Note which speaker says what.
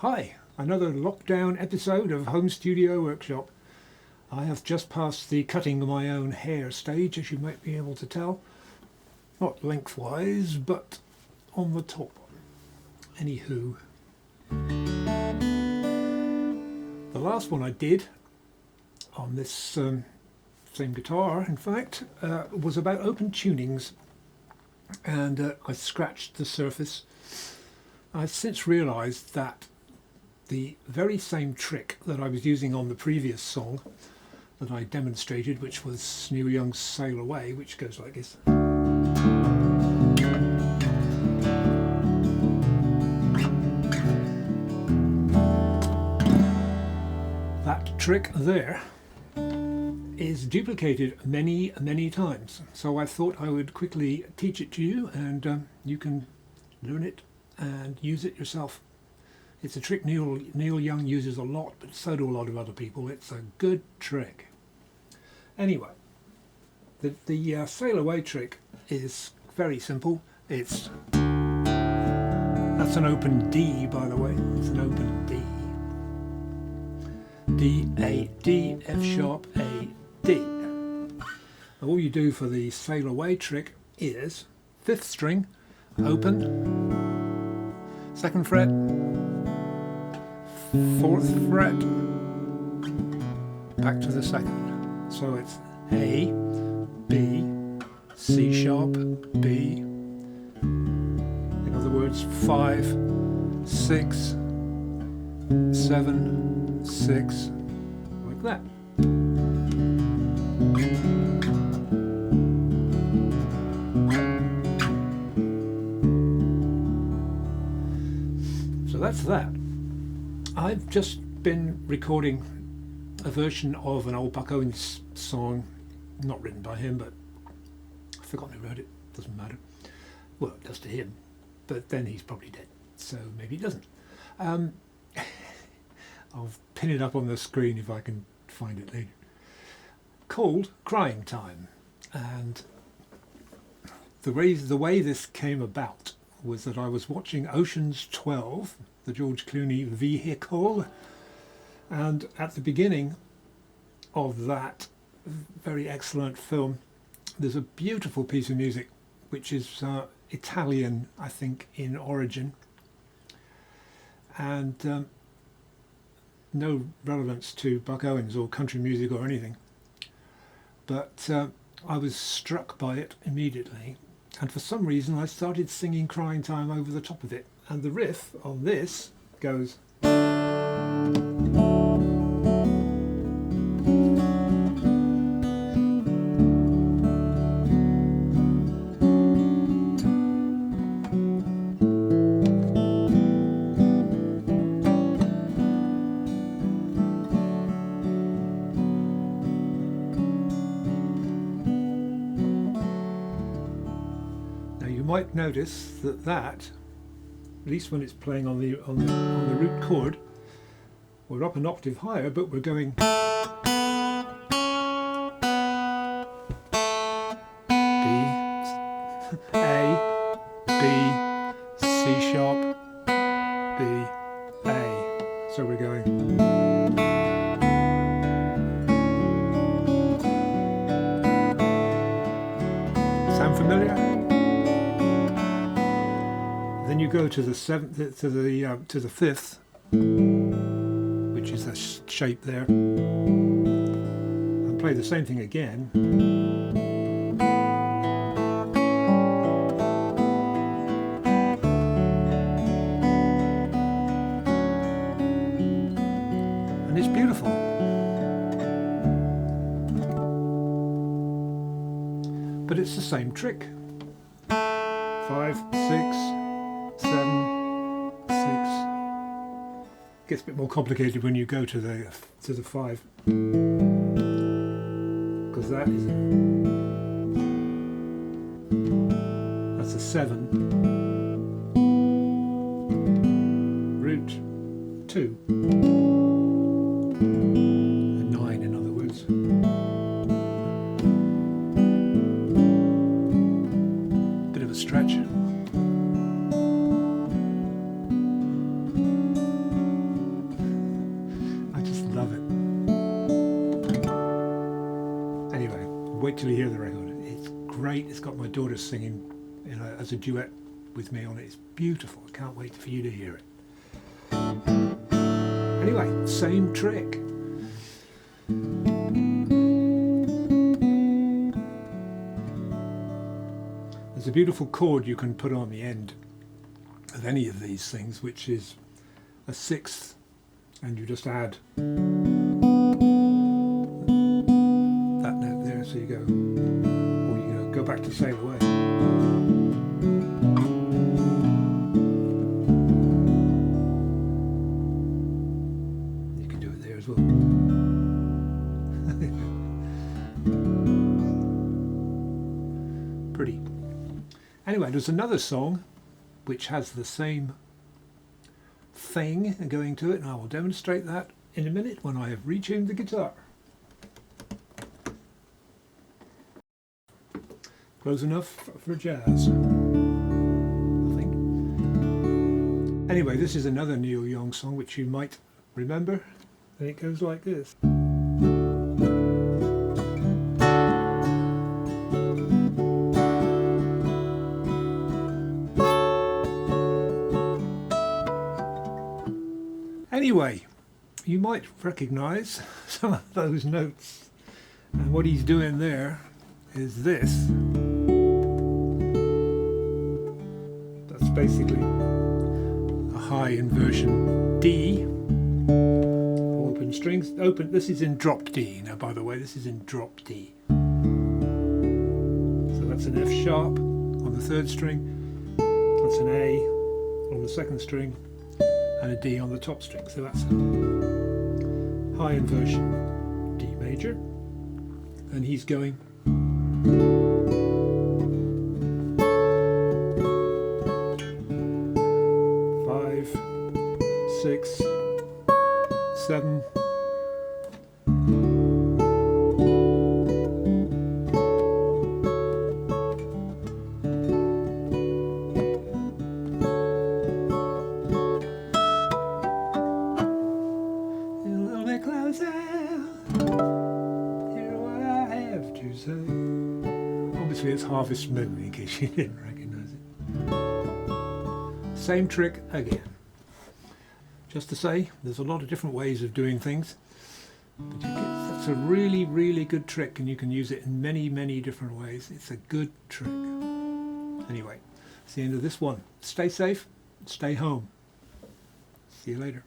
Speaker 1: Hi, another lockdown episode of Home Studio Workshop. I have just passed the cutting my own hair stage, as you might be able to tell. Not lengthwise, but on the top. Anywho. The last one I did on this same guitar, in fact, was about open tunings, and I scratched the surface. I've since realised that the very same trick that I was using on the previous song that I demonstrated, which was Neil Young's Sail Away, which goes like this. That trick there is duplicated many times, so I thought I would quickly teach it to you, and you can learn it and use it yourself. It's a trick Neil Young uses a lot, but so do a lot of other people. It's a good trick. Anyway, the Sail Away trick is very simple. That's an open D, by the way. It's an open D. D, A, D, F sharp, A, D. All you do for the Sail Away trick is 5th string, open, 2nd fret, 4th fret, back to the 2nd. So it's A, B, C sharp, B. In other words, 5, 6, 7, 6, like that. So that's that. I've just been recording a version of an old Buck Owens song, not written by him, but I've forgotten who wrote it, doesn't matter. Well, it does to him, but then he's probably dead, so maybe it doesn't. I'll pin it up on the screen if I can find it later. Called Crying Time. And the way this came about was that I was watching Ocean's 12, the George Clooney vehicle, and at the beginning of that very excellent film there's a beautiful piece of music which is Italian, I think, in origin, and no relevance to Buck Owens or country music or anything, but I was struck by it immediately, and for some reason I started singing Crying Time over the top of it, and the riff on this goes. You might notice that at least when it's playing on the root chord, we're up an octave higher, but we're going B, A, B, C sharp, B, A. So we're going. Sound familiar? Then you go to the 7th, to the 5th, which is the shape there, and play the same thing again. And it's beautiful. But it's the same trick. 5, 6, 7, 6. Gets a bit more complicated when you go to the 5, because that's a 7, root 2, a 9 in other words. Bit of a stretch. daughter's singing, as a duet with me on it. It's beautiful. I can't wait for you to hear it. Anyway, same trick. There's a beautiful chord you can put on the end of any of these things, which is a sixth, and you just add that note there, so you go, or you go back to the same way. You can do it there as well. Pretty. Anyway, there's another song which has the same thing going to it, and I will demonstrate that in a minute when I have retuned the guitar. Close enough for jazz, I think. Anyway, this is another Neil Young song which you might remember, and it goes like this. Anyway, you might recognise some of those notes, and what he's doing there is this. That's basically a high inversion D, open strings, open. This is in drop D now, by the way, this is in drop D. So that's an F sharp on the third string, that's an A on the second string, and a D on the top string. So that's a high inversion D major, and he's going five, six, seven, obviously it's Harvest Moon, in case you didn't recognise it. Same trick again. Just to say, there's a lot of different ways of doing things, but that's a really, really good trick, and you can use it in many, many different ways. It's a good trick. Anyway, that's the end of this one. Stay safe, stay home. See you later.